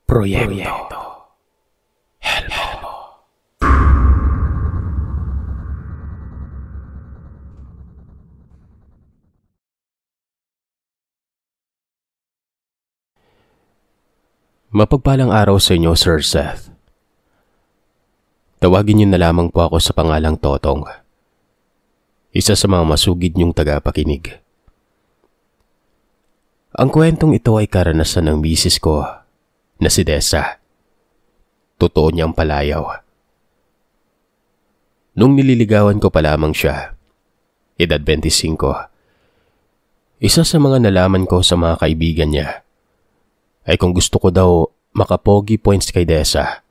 Proyekto Helmo. Mapagpalang araw sa inyo, Sir Seth. Tawagin niyo na lamang po ako sa pangalang Totong. Isa sa mga masugid niyong tagapakinig. Ang kwentong ito ay karanasan ng misis ko na si Dessa. Totoo niyang palayaw. Nung nililigawan ko pa lamang siya, edad 25, isa sa mga nalaman ko sa mga kaibigan niya ay kung gusto ko daw makapogi points kay Dessa,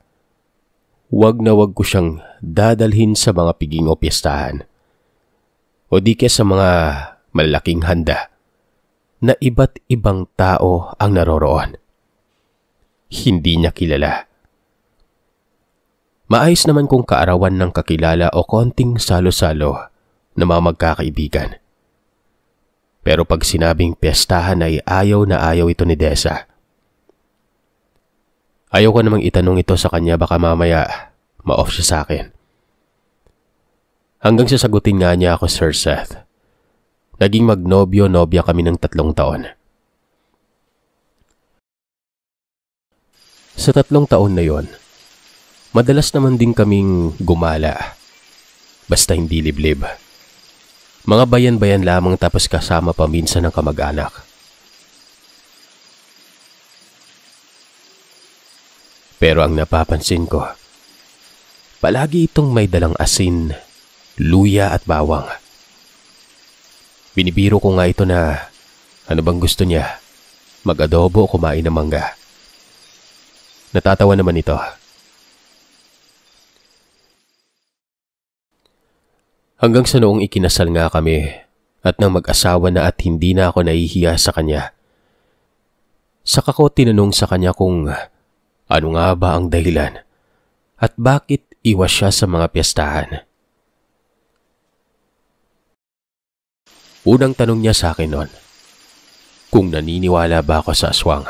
wag na wag ko siyang dadalhin sa mga piging o piyestahan o di kaya sa mga malalaking handa na iba't ibang tao ang naroroon. Hindi niya kilala. Maayos naman kung kaarawan ng kakilala o konting salo-salo na mga magkakaibigan. Pero pag sinabing piyestahan ay ayaw na ayaw ito ni Dessa. Ayaw ko namang itanong ito sa kanya, baka mamaya ma-off siya sa akin. Hanggang sasagutin nga niya ako, Sir Seth. Naging magnobyo-nobya kami ng 3 taon. Sa 3 taon na yon, madalas naman din kaming gumala. Basta hindi liblib. Mga bayan-bayan lamang tapos kasama pa minsan ng kamag-anak. Pero ang napapansin ko, palagi itong may dalang asin, luya at bawang. Binibiro ko nga ito na ano bang gusto niya, mag-adobo o kumain ng mangga. Natatawa naman ito. Hanggang sa noong ikinasal nga kami at nang mag-asawa na at hindi na ako nahihiya sa kanya. Saka ko tinanong sa kanya kung ano nga ba ang dahilan at bakit iwas siya sa mga piyestahan. Unang tanong niya sa akin noon, kung naniniwala ba ako sa aswang.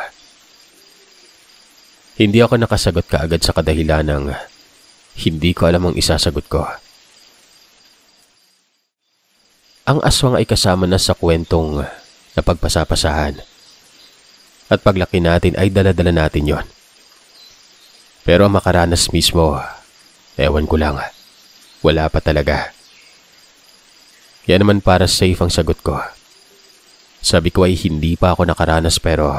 Hindi ako nakasagot kaagad sa kadahilan ng hindi ko alam ang isasagot ko. Ang aswang ay kasama na sa kwentong napagpasapasahan. At paglaki natin ay dala-dala natin yon. Pero ang makaranas mismo, ewan ko lang, wala pa talaga. Yan naman para safe ang sagot ko. Sabi ko ay hindi pa ako nakaranas pero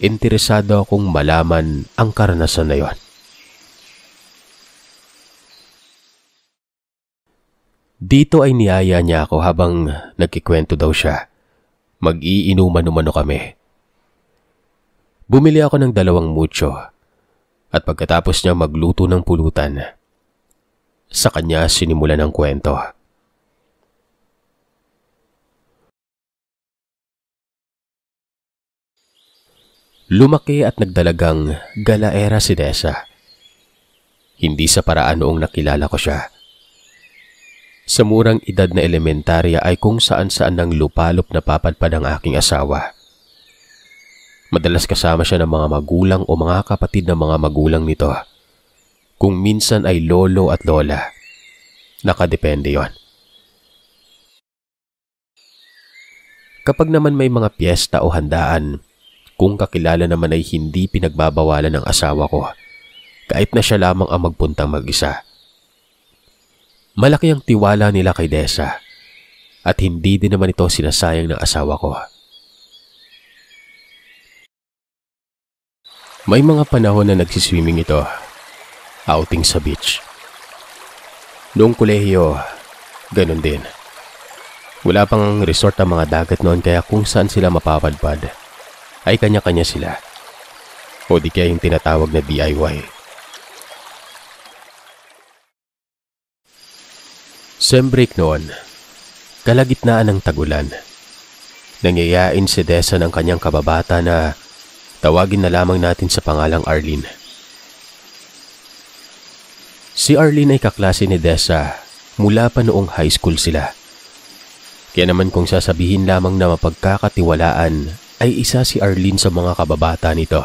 interesado akong malaman ang karanasan na yon. Dito ay niyaya niya ako habang nagkikwento daw siya. Mag-iinuman-umano kami. Bumili ako ng 2 mucho at pagkatapos niya magluto ng pulutan, sa kanya sinimulan ang kwento. Lumaki at nagdalagang galaera si Dessa. Hindi sa paraan noong nakilala ko siya. Sa murang edad na elementarya ay kung saan-saan nang lupalop na papadpad ang aking asawa. Madalas kasama siya ng mga magulang o mga kapatid ng mga magulang nito. Kung minsan ay lolo at lola. Nakadepende yon. Kapag naman may mga piyesta o handaan, kung kakilala naman ay hindi pinagbabawalan ng asawa ko, kahit na siya lamang ang magpuntang mag-isa. Malaki ang tiwala nila kay Dessa at hindi din naman ito sinasayang ng asawa ko. May mga panahon na nagsiswimming ito, outing sa beach. Noong kolehiyo, ganun din. Wala pang resort ang mga dagat noon kaya kung saan sila mapapadpad ay kanya-kanya sila. O di kaya yung tinatawag na DIY. Sem break noon, kalagitnaan ng tagulan. Nangyayain si Dessa ng kanyang kababata na tawagin na lamang natin sa pangalang Arlene. Si Arlene ay kaklase ni Dessa mula pa noong high school sila. Kaya naman kung sasabihin lamang na mapagkakatiwalaan ay isa si Arlene sa mga kababata nito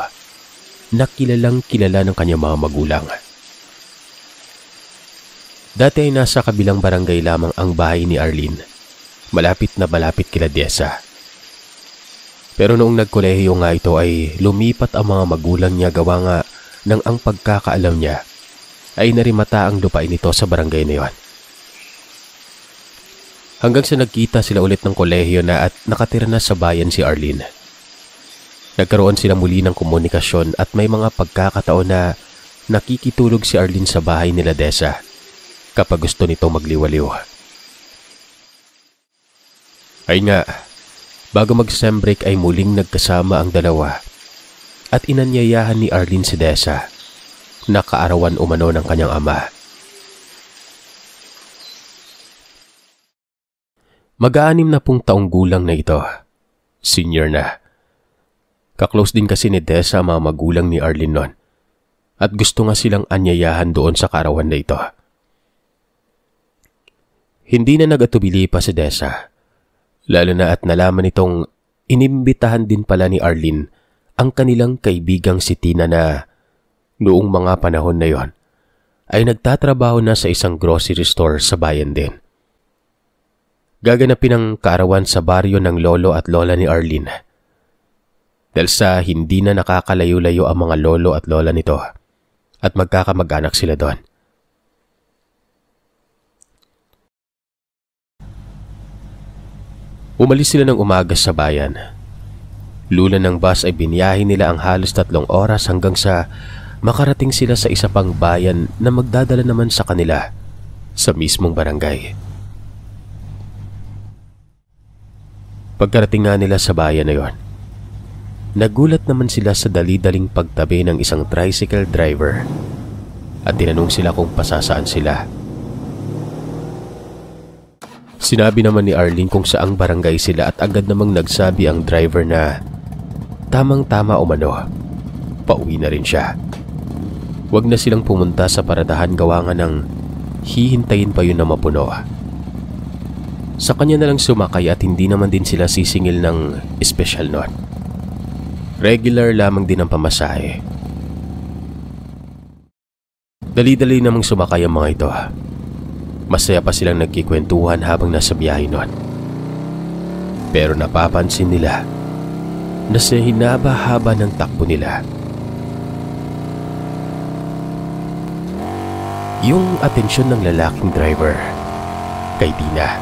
na kilalang kilala ng kanyang mga magulang. Dati ay nasa kabilang barangay lamang ang bahay ni Arlene, malapit na malapit kila Dessa. Pero noong nagkolehiyo nga ito ay lumipat ang mga magulang niya gawa nga ng ang pagkakaalam niya ay narimata ang lupain nito sa barangay na yon. Hanggang sa nagkita sila ulit ng kolehiyo na at nakatira na sa bayan si Arlene. Nagkaroon sila muli ng komunikasyon at may mga pagkakataon na nakikitulog si Arlene sa bahay nila Dessa kapag gusto nito magliwaliw. Ay nga, bago mag-sem break ay muling nagkasama ang dalawa at inanyayahan ni Arlene si Dessa na kaarawan umano ng kanyang ama. Mag-aanim na pong taong gulang na ito. Senior na. Kaklose din kasi ni Dessa ang mga magulang ni Arlene noon at gusto nga silang anyayahan doon sa kaarawan na ito. Hindi na nag-atubili pa si Dessa, lalo na at nalaman itong inimbitahan din pala ni Arlene ang kanilang kaibigang si Tina na noong mga panahon na yon ay nagtatrabaho na sa isang grocery store sa bayan din. Gaganapin ang kaarawan sa baryo ng lolo at lola ni Arlene. Dahil sa hindi na nakakalayo-layo ang mga lolo at lola nito at magkakamag-anak sila doon. Umalis sila ng umaga sa bayan. Lula ng bus ay biniyahe nila ang halos 3 oras hanggang sa makarating sila sa isa pang bayan na magdadala naman sa kanila sa mismong barangay. Pagkarating nga nila sa bayan na yon, nagulat naman sila sa dali-daling pagtabi ng isang tricycle driver at tinanong sila kung pasasaan sila. Sinabi naman ni Arlene kung saang barangay sila at agad namang nagsabi ang driver na tamang-tama umano, pauwi na rin siya. Huwag na silang pumunta sa paradahan gawa nga ng hihintayin pa yun na mapuno. Sa kanya na lang sumakay at hindi naman din sila sisingil ng espesyal noon. Regular lamang din ang pamasahe. Dali-dali namang sumakay ang mga ito. Masaya pa silang nagkikwentuhan habang nasa biyahe noon. Pero napapansin nila na sa hinaba-haba ng takbo nila, yung atensyon ng lalaking driver kay Tina.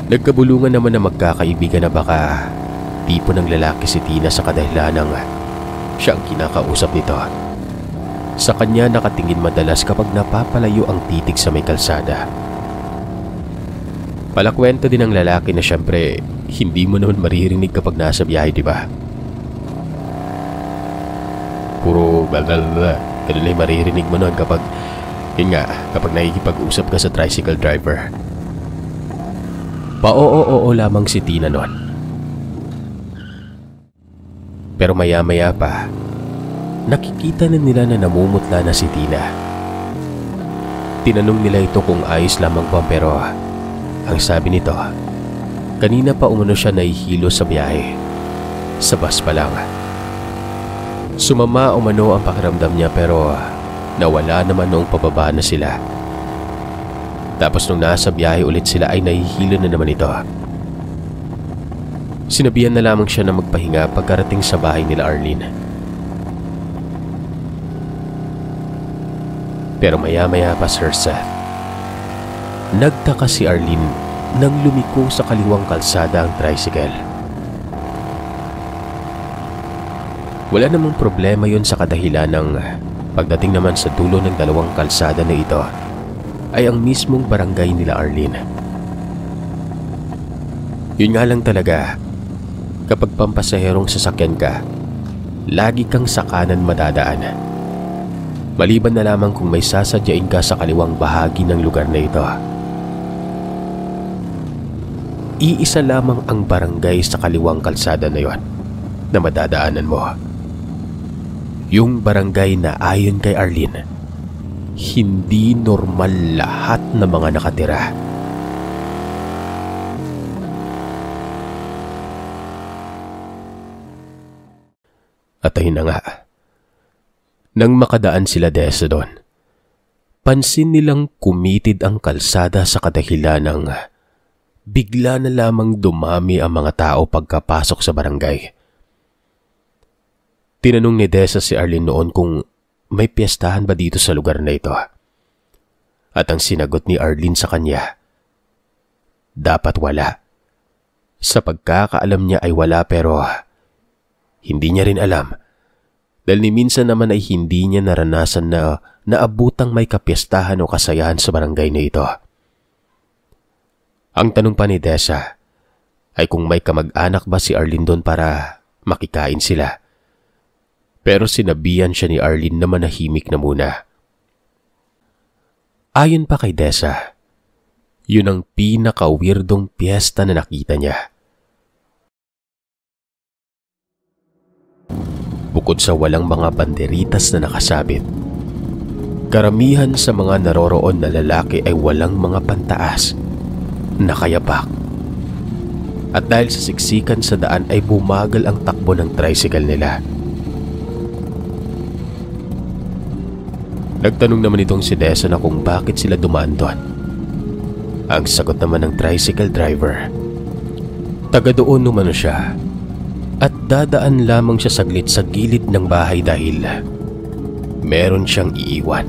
Nagkabulungan naman na magkakaibigan na baka tipo ng lalaki si Tina sa kadahilan ng siya ang kinakausap nito. Sa kanya nakatingin madalas kapag napapalayo ang titig sa may kalsada. Palakwento din ng lalaki na syempre hindi mo naman maririnig kapag nasa biyahe, di ba? Puro blablabla. Ganun ay maririnig mo nun kapag, yun nga, kapag nakikipag-usap ka sa tricycle driver. Pa-oo-oo lamang si Tina nun. Pero maya-maya pa, nakikita na nila na namumutla na si Tina. Tinanong nila ito kung ayos lamang ba pero ang sabi nito, kanina pa umano siya nahihilo sa biyahe. Sa bus pa lang. Sumama umano ang pakiramdam niya pero nawala naman noong pababa na sila. Tapos nung nasa biyahe ulit sila ay nahihilo na naman ito. Sinabihan na lamang siya na magpahinga pagkarating sa bahay nila Arlene. Pero maya-maya pa, Sir Seth, nagtaka si Arlene nang lumiko sa kaliwang kalsada ang tricycle. Wala namang problema yon sa kadahilan ng pagdating naman sa dulo ng dalawang kalsada na ito ay ang mismong barangay nila Arlene. Yun nga lang talaga, kapag pampasaherong sasakyan ka, lagi kang sa kanan madadaan. Maliban na lamang kung may sasadyain ka sa kaliwang bahagi ng lugar na ito. Iisa lamang ang barangay sa kaliwang kalsada na yon na madadaanan mo. Yung barangay na ayon kay Arlene, hindi normal lahat ng mga nakatira. At ayun na nga, nang makadaan sila Desa doon, pansin nilang kumitid ang kalsada sa kadahilan ng bigla na lamang dumami ang mga tao pagkapasok sa barangay. Tinanong ni Desa si Arlene noon kung may piyestahan ba dito sa lugar na ito. At ang sinagot ni Arlene sa kanya, dapat wala. Sa pagkakaalam niya ay wala, pero hindi niya rin alam. Dahil ni minsan naman ay hindi niya naranasan na naabutang may kapiestahan o kasayahan sa barangay na ito. Ang tanong pa ni Desa ay kung may kamag-anak ba si Arlene doon para makikain sila. Pero sinabihan siya ni Arlene na manahimik na muna. Ayon pa kay Desa, yun ang pinaka-weirdong piyesta na nakita niya. Bukod sa walang mga banderitas na nakasabit, karamihan sa mga naroroon na lalaki ay walang mga pantaas, nakayapak. At dahil sa siksikan sa daan ay bumagal ang takbo ng tricycle nila. Nagtanong naman itong si Desa na kung bakit sila dumaan doon. Ang sagot naman ng tricycle driver, taga doon umano siya at dadaan lamang siya saglit sa gilid ng bahay dahil meron siyang iiwan.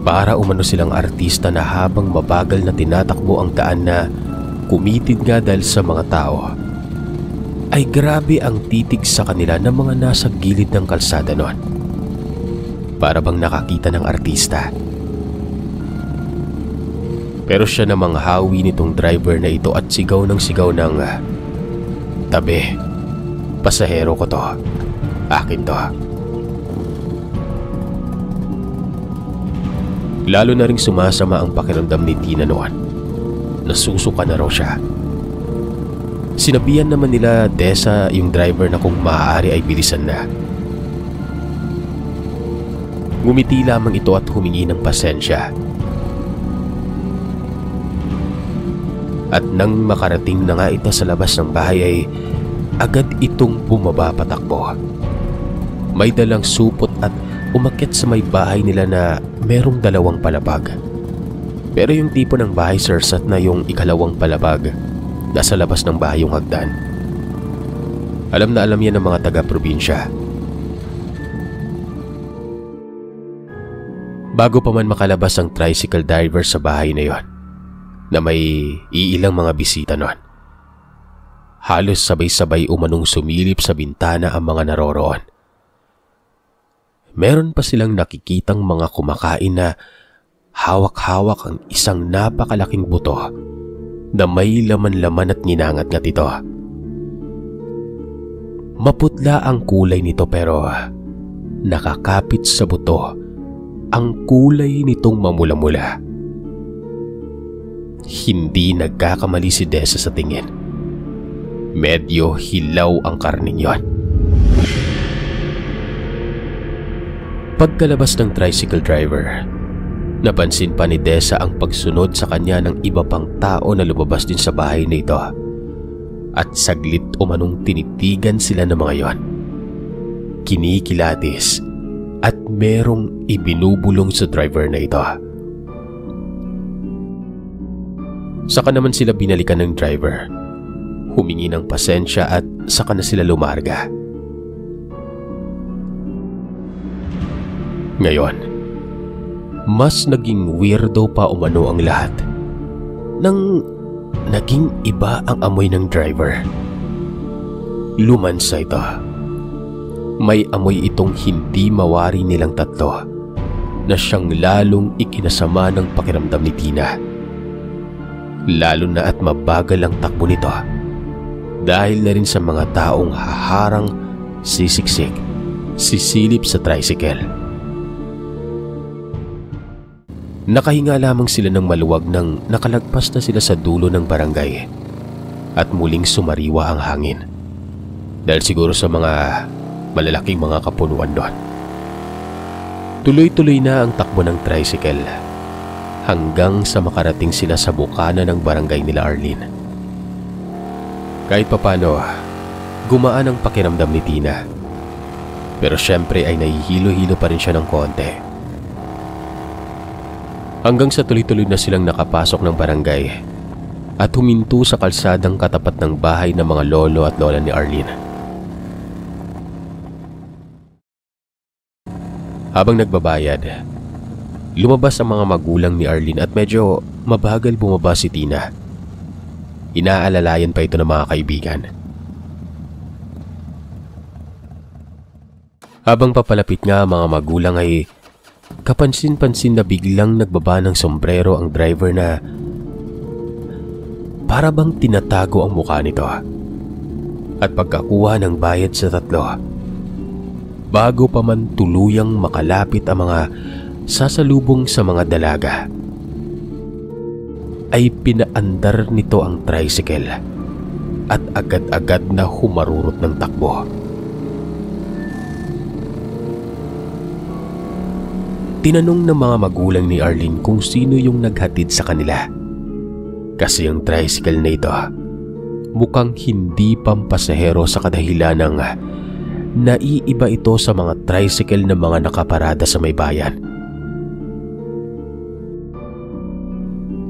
Para umano silang artista na habang mabagal na tinatakbo ang daan na kumitid nga dahil sa mga tao, ay grabe ang titig sa kanila ng mga nasa gilid ng kalsada noon. Para bang nakakita ng artista. Pero siya namang hawi nitong driver na ito at sigaw ng tabi, pasahero ko to, akin to. Lalo na ring sumasama ang pakiramdam ni Tina noon. Nasusuka na raw siya. Sinabihan naman nila Desa yung driver na kung maaari ay bilisan na. Ngumiti lamang ito at humingi ng pasensya. At nang makarating na nga ito sa labas ng bahay ay agad itong bumaba patakbo. May dalang supot at umakyat sa may bahay nila na merong 2 palapag. Pero yung tipo ng bahay sirsat na yung ikalawang palapag, nasa labas ng bahay yung hagdan. Alam na alam yan ng mga taga-probinsya. Bago pa man makalabas ang tricycle driver sa bahay na yon, na may iilang mga bisita noon, halos sabay-sabay umanong sumilip sa bintana ang mga naroroon. Meron pa silang nakikitang mga kumakain na hawak-hawak ang isang napakalaking buto na may laman-laman at ninangat-ngat ito. Maputla ang kulay nito pero nakakapit sa buto ang kulay nitong mamula-mula. Hindi nagkakamali si Desa sa tingin. Medyo hilaw ang karning yon. Pagkalabas ng tricycle driver, napansin pa ni Desa ang pagsunod sa kanya ng iba pang tao na lumabas din sa bahay na ito. At saglit umanong tinitigan sila ng mga yon. Kinikilatis at merong ibinubulong sa driver na ito. Saka naman sila binalikan ng driver. Humingi ng pasensya at saka na sila lumarga. Ngayon, mas naging weirdo pa umano ang lahat nang naging iba ang amoy ng driver. Lumansa ito. May amoy itong hindi mawari nilang tatlo na siyang lalong ikinasama ng pakiramdam ni Tina. Lalo na at mabagal ang takbo nito dahil na rin sa mga taong haharang, sisiksik, sisilip sa tricycle. Nakahinga lamang sila ng maluwag nang nakalagpas na sila sa dulo ng barangay at muling sumariwa ang hangin dahil siguro sa mga malalaking mga kapunuan doon. Tuloy-tuloy na ang takbo ng tricycle hanggang sa makarating sila sa bukana ng barangay nila Arlene. Kahit papano, Gumaan ang pakiramdam ni Tina. Pero syempre ay nahihilo-hilo pa rin siya ng konti. Hanggang sa tuloy-tuloy na silang nakapasok ng barangay at huminto sa kalsadang katapat ng bahay ng mga lolo at lola ni Arlene. Habang nagbabayad, lumabas ang mga magulang ni Arlene at medyo mabagal bumaba si Tina. Inaalalayan pa ito ng mga kaibigan. Habang papalapit nga ang mga magulang ay kapansin-pansin na biglang nagbaba ng sombrero ang driver na para bang tinatago ang mukha nito. At pagkakuha ng bayad sa tatlo, bago pa man tuluyang makalapit ang mga sasalubong sa mga dalaga, ay pinaandar nito ang tricycle at agad-agad na humarurot ng takbo. Tinanong ng mga magulang ni Arlene kung sino yung naghatid sa kanila. Kasi ang tricycle na ito mukhang hindi pampasahero sa kadahilan ng naiiba ito sa mga tricycle ng mga nakaparada sa may bayan.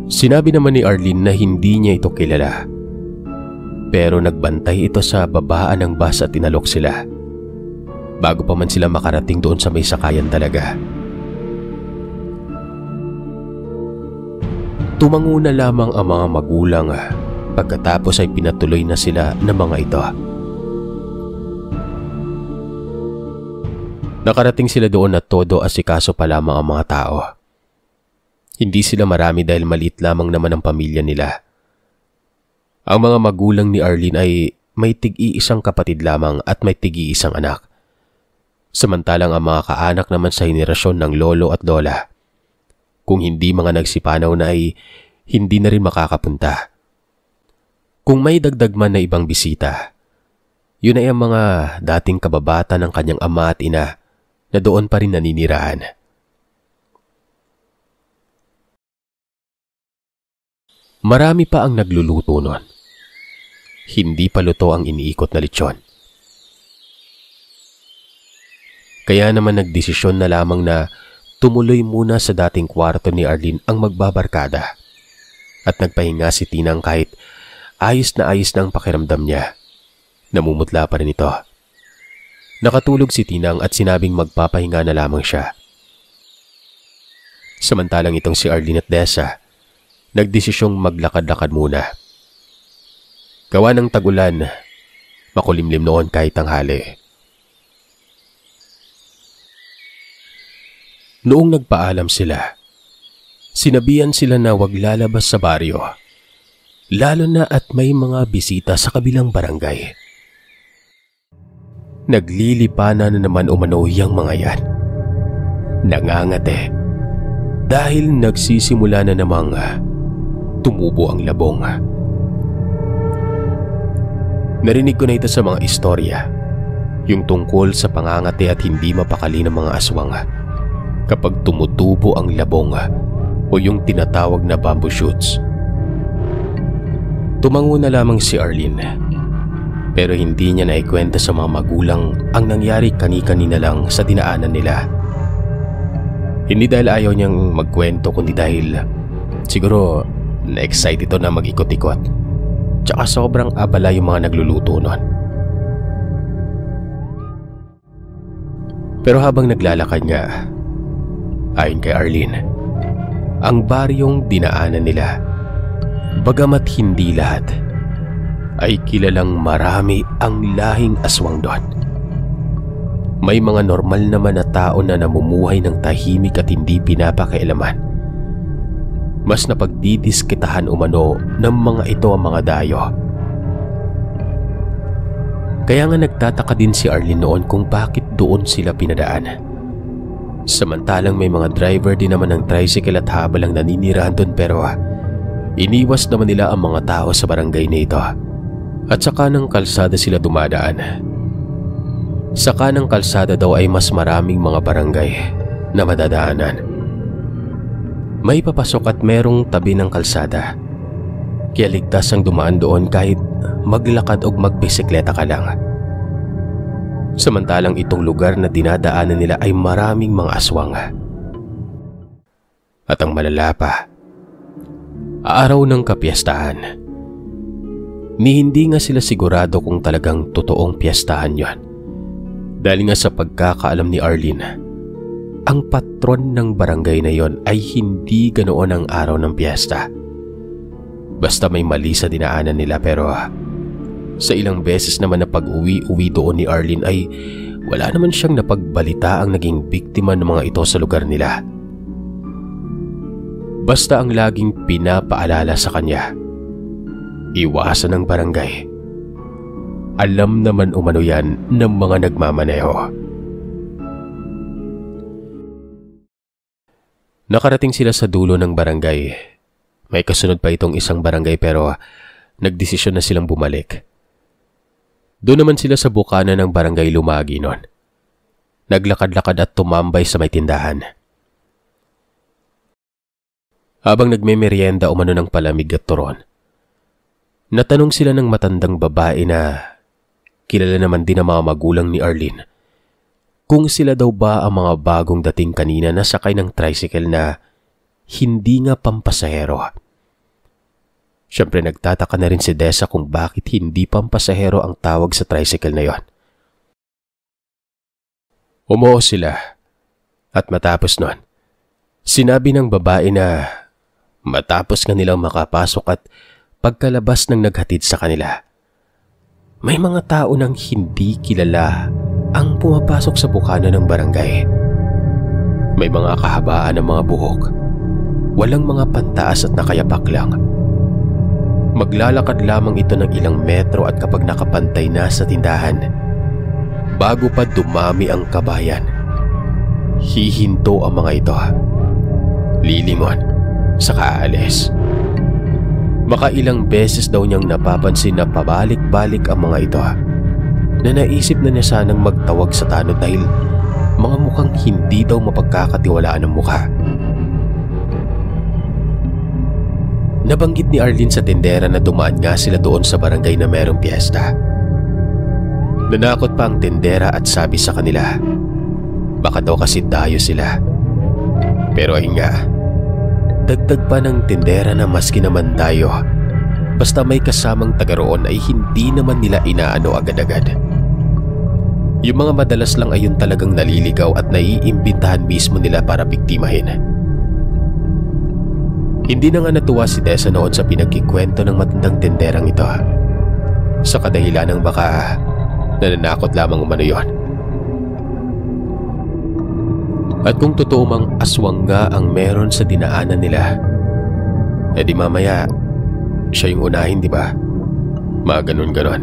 Sinabi naman ni Arlene na hindi niya ito kilala. Pero nagbantay ito sa babaan ng bus at tinalok sila bago pa man sila makarating doon sa may sakayan talaga. Tumango na lamang ang mga magulang pagkatapos ay pinatuloy na sila ng mga ito. Nakarating sila doon at todo asikaso pa lamang ang mga tao. Hindi sila marami dahil maliit lamang naman ang pamilya nila. Ang mga magulang ni Arlene ay may tig-iisang kapatid lamang at may tig-iisang anak. Samantalang ang mga kaanak naman sa henerasyon ng lolo at lola, kung hindi mga nagsipanaw na ay hindi na rin makakapunta. Kung may dagdag man na ibang bisita, yun ay ang mga dating kababata ng kanyang ama at ina na doon pa rin naninirahan. Marami pa ang nagluluto nun. Hindi pa luto ang iniikot na lechon. Kaya naman nagdesisyon na lamang na tumuloy muna sa dating kwarto ni Arlene ang magbabarkada. At nagpahinga si Tinang kahit ayos na ang pakiramdam niya. Namumutla pa rin ito. Nakatulog si Tinang at sinabing magpapahinga na lamang siya. Samantalang itong si Arlene at Dessa, nagdesisyong maglakad-lakad muna. Gawa ng tagulan, makulimlim noon kahit tanghali. Noong nagpaalam sila, sinabihan sila na wag lalabas sa baryo, lalo na at may mga bisita sa kabilang barangay. Naglilipana na naman umano yang mga yan. Nangangate dahil nagsisimula na namang tumubo ang labong. Narinig ko na ito sa mga istorya, yung tungkol sa pangangate at hindi mapakali ng mga aswang kapag tumutubo ang labong o yung tinatawag na bamboo shoots. Tumango na lamang si Arlene, pero hindi niya naikwenta sa mga magulang ang nangyari kani-kanina lang sa dinaanan nila. Hindi dahil ayaw niyang magkwento, kundi dahil siguro na-excite ito na mag-ikot-ikot. Tsaka sobrang abala yung mga nagluluto nun. Pero habang naglalakad nga, ayon kay Arlene, ang baryong dinaanan nila, bagamat hindi lahat, ay kilalang marami ang lahing aswang doon. May mga normal naman na tao na namumuhay ng tahimik at hindi pinapakailaman. Mas napagdidiskitahan umano ng mga ito ang mga dayo. Kaya nga nagtataka din si Arlene noon kung bakit doon sila pinadaan. Samantalang may mga driver din naman ng tricycle at habalang naninirahan doon, pero iniwas naman nila ang mga tao sa barangay na ito. At sa kanang kalsada sila dumadaan. Sa kanang kalsada daw ay mas maraming mga barangay na madadaanan. May papasok at merong tabi ng kalsada, kaya ligtas ang dumaan doon kahit maglakad o magbisikleta ka lang. Samantalang itong lugar na dinadaanan nila ay maraming mga aswang. At ang malala pa, araw ng kapiyastahan, ni hindi nga sila sigurado kung talagang totoong piyestahan yon. Dahil nga sa pagkakaalam ni Arlene, ang patron ng barangay na yon ay hindi ganoon ang araw ng piyesta. Basta may mali sa dinaanan nila, pero sa ilang beses naman na pag-uwi doon ni Arlene ay wala naman siyang napagbalita ang naging biktima ng mga ito sa lugar nila. Basta ang laging pinapaalala sa kanya, iwasan ang barangay. Alam naman umano yan ng mga nagmamaneho. Nakarating sila sa dulo ng barangay. May kasunod pa itong isang barangay, pero nagdesisyon na silang bumalik. Doon naman sila sa bukana ng barangay Lumagi noon. Naglakad-lakad at tumambay sa may tindahan. Habang nagmemeryenda umano ng palamig at turon, natanong sila ng matandang babae na kilala naman din ang mga magulang ni Arlene kung sila daw ba ang mga bagong dating kanina na sakay ng tricycle na hindi nga pampasahero. Siyempre nagtataka na rin si Dessa kung bakit hindi pampasahero ang tawag sa tricycle na yon. Umuo sila at matapos nun, sinabi ng babae na matapos nga nilang makapasok at pagkalabas ng naghatid sa kanila, may mga tao nang hindi kilala ang pumapasok sa bukana ng barangay. May mga kahabaan ng mga buhok, walang mga pantaas at nakayapak lang. Maglalakad lamang ito ng ilang metro at kapag nakapantay na sa tindahan, bago pa dumami ang kabayan, hihinto ang mga ito. Lilingon, saka aalis. Makailang beses daw niyang napapansin na pabalik-balik ang mga ito, na naisip na niya sanang magtawag sa tanod dahil mga mukhang hindi daw mapagkakatiwalaan ng mukha. Nabanggit ni Arlene sa tindera na dumaan nga sila doon sa barangay na merong piyesta. Nanakot pa ang tindera at sabi sa kanila, baka daw kasi dayo sila. Pero ayun nga, dagdag pa ng tindera na maski naman tayo, basta may kasamang taga roon ay hindi naman nila inaano agad-agad. Yung mga madalas lang ayun talagang naliligaw at naiimbitahan mismo nila para biktimahin. Hindi na nga natuwa si Dessa noon sa pinagkikwento ng matandang tinderang ito, sa kadahilan ng baka nananakot lamang umano yon. At kung totoo mang aswang nga ang meron sa dinaanan nila, di mamaya siya yung unahin, di ba? Mga ganon-ganon.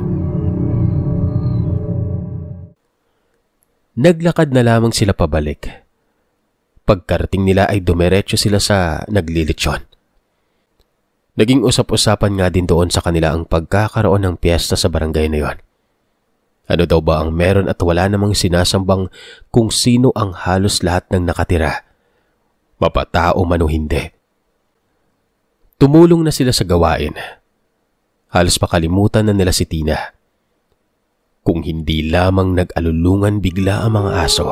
Naglakad na lamang sila pabalik. Pagkarating nila ay dumiretso sila sa naglilitsyon. Naging usap-usapan nga din doon sa kanila ang pagkakaroon ng piyesta sa barangay na yon. Ano daw ba ang meron at wala namang sinasambang kung sino ang halos lahat ng nakatira, mapatao man o hindi. Tumulong na sila sa gawain. Halos pakalimutan na nila si Tina. Kung hindi lamang nag-alulungan bigla ang mga aso.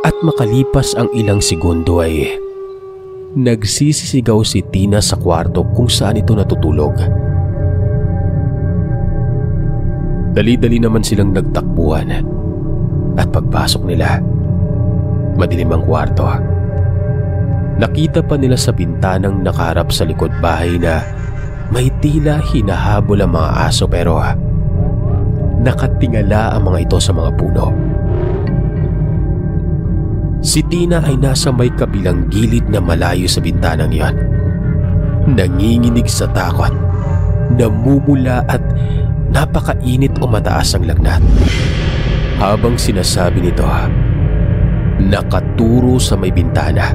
At makalipas ang ilang segundo ay nagsisisigaw si Tina sa kwarto kung saan ito natutulog. Dali-dali naman silang nagtakbuhan at pagpasok nila, madilim ang kwarto. Nakita pa nila sa bintanang nakaharap sa likod bahay na may tila hinahabol ang mga aso, pero nakatingala ang mga ito sa mga puno. Si Tina ay nasa may kabilang gilid na malayo sa bintanang iyon. Nanginginig sa takot, namumula at napakainit o mataas ang lagnat. Habang sinasabi nito, nakaturo sa may bintana.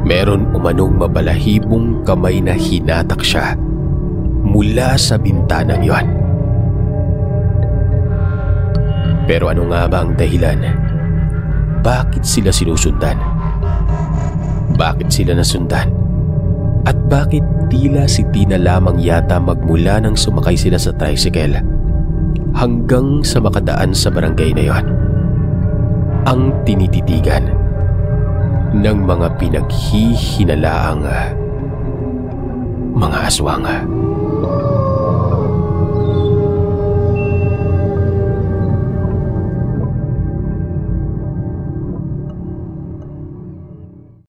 Meron umanong mabalahibong kamay na hinatak siya mula sa bintanang iyon. Pero ano nga ba ang dahilan? Bakit sila sinusundan? Bakit sila nasundan? At bakit tila si Tina lamang yata magmula nang sumakay sila sa tricycle hanggang sa makadaan sa barangay na yon. Ang tinititigan ng mga pinaghihinalaang mga aswang.